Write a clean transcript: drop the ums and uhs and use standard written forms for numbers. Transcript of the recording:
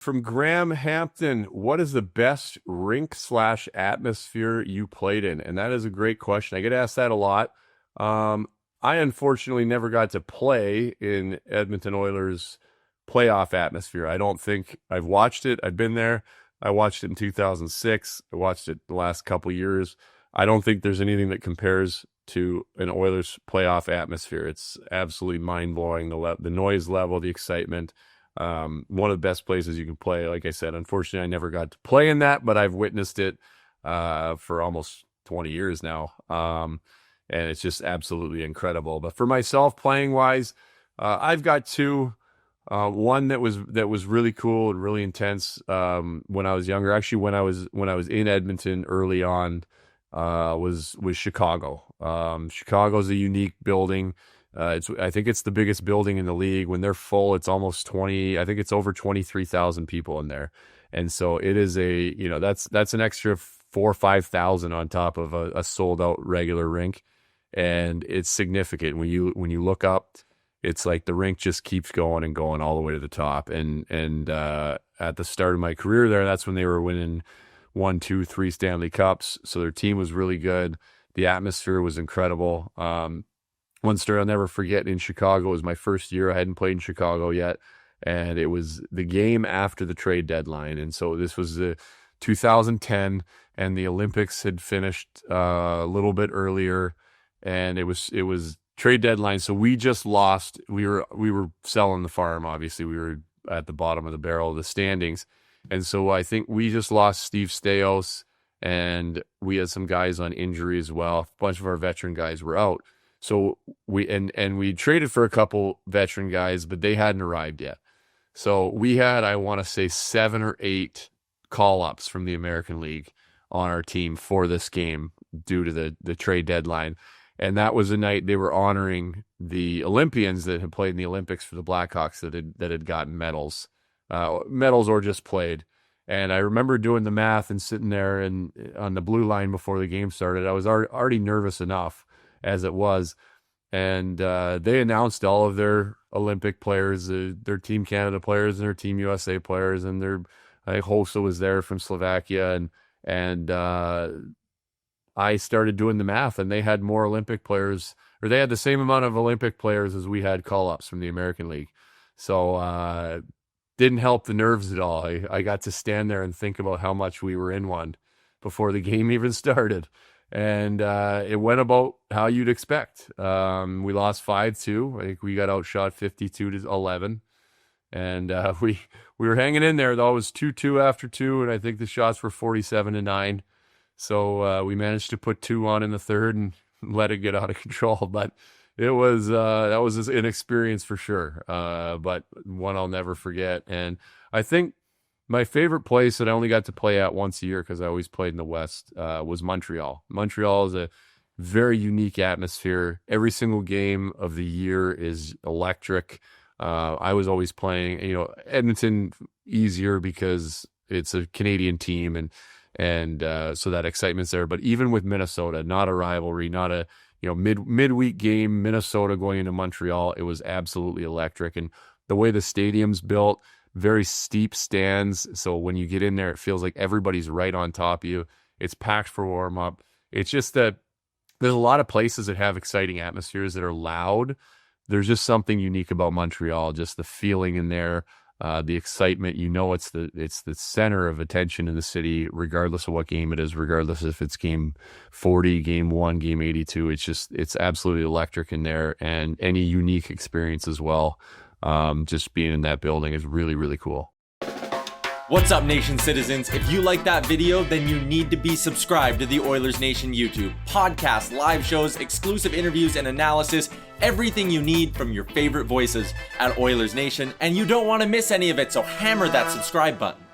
From Graham Hampton, what is the best rink/atmosphere you played in? And that is a great question. I get asked that a lot. I unfortunately never got to play in Edmonton Oilers playoff atmosphere. I don't think I've watched it. I've been there. I watched it in 2006. I watched it the last couple years. I don't think there's anything that compares to an Oilers playoff atmosphere. It's absolutely mind-blowing. The noise level, the excitement. One of the best places you can play. Like I said, unfortunately, I never got to play in that, but I've witnessed it for almost 20 years now. And it's just absolutely incredible. But for myself, playing wise, I've got two. One that was really cool and really intense when I was younger. Actually, when I was in Edmonton early on, was Chicago. Chicago's a unique building. I think it's the biggest building in the league. When they're full, it's almost 20. I think it's over 23,000 people in there, and so it is that's an extra 4,000 or 5,000 on top of a sold out regular rink, and it's significant when you look up. It's like the rink just keeps going and going all the way to the top. And at the start of my career there, that's when they were winning 1, 2, 3 Stanley Cups. So their team was really good. The atmosphere was incredible. One story I'll never forget in Chicago was my first year. I hadn't played in Chicago yet, and it was the game after the trade deadline. And so this was 2010, and the Olympics had finished a little bit earlier, and it was trade deadline. So we just lost. We were selling the farm. Obviously, we were at the bottom of the barrel of the standings, and so I think we just lost Steve Staios, and we had some guys on injury as well. A bunch of our veteran guys were out. So we traded for a couple veteran guys, but they hadn't arrived yet. So we had, I want to say, 7 or 8 call-ups from the American League on our team for this game due to the trade deadline. And that was the night they were honoring the Olympians that had played in the Olympics for the Blackhawks that had gotten medals or just played. And I remember doing the math and sitting there and on the blue line before the game started. I was already nervous enough as it was. And they announced all of their Olympic players, their Team Canada players and their Team USA players. And I think Hossa was there from Slovakia. And I started doing the math, and they had more Olympic players, or they had the same amount of Olympic players as we had call-ups from the American League. So didn't help the nerves at all. I got to stand there and think about how much we were in one before the game even started. And it went about how you'd expect. We lost 5-2. I think we got outshot 52-11. And we were hanging in there, though. It was 2-2 after 2, and I think the shots were 47-9. So we managed to put 2 on in the third and let it get out of control. But it was that was an experience for sure, but one I'll never forget. And I think my favorite place that I only got to play at once a year, because I always played in the West, was Montreal. Montreal is a very unique atmosphere. Every single game of the year is electric. I was always playing, Edmonton easier because it's a Canadian team, and so that excitement's there. But even with Minnesota, not a rivalry, not a midweek game, Minnesota going into Montreal, it was absolutely electric. And the way the stadium's built, very steep stands, so when you get in there, it feels like everybody's right on top of you. It's packed for warm-up. It's just that there's a lot of places that have exciting atmospheres that are loud. There's just something unique about Montreal, just the feeling in there, the excitement. It's the center of attention in the city, regardless of what game it is, regardless if it's game 40, game 1, game 82. It's absolutely electric in there, and any unique experience as well. Just being in that building is really, really cool. What's up, Nation citizens? If you like that video, then you need to be subscribed to the Oilers Nation YouTube. Podcasts, live shows, exclusive interviews, and analysis. Everything you need from your favorite voices at Oilers Nation. And you don't want to miss any of it, so hammer that subscribe button.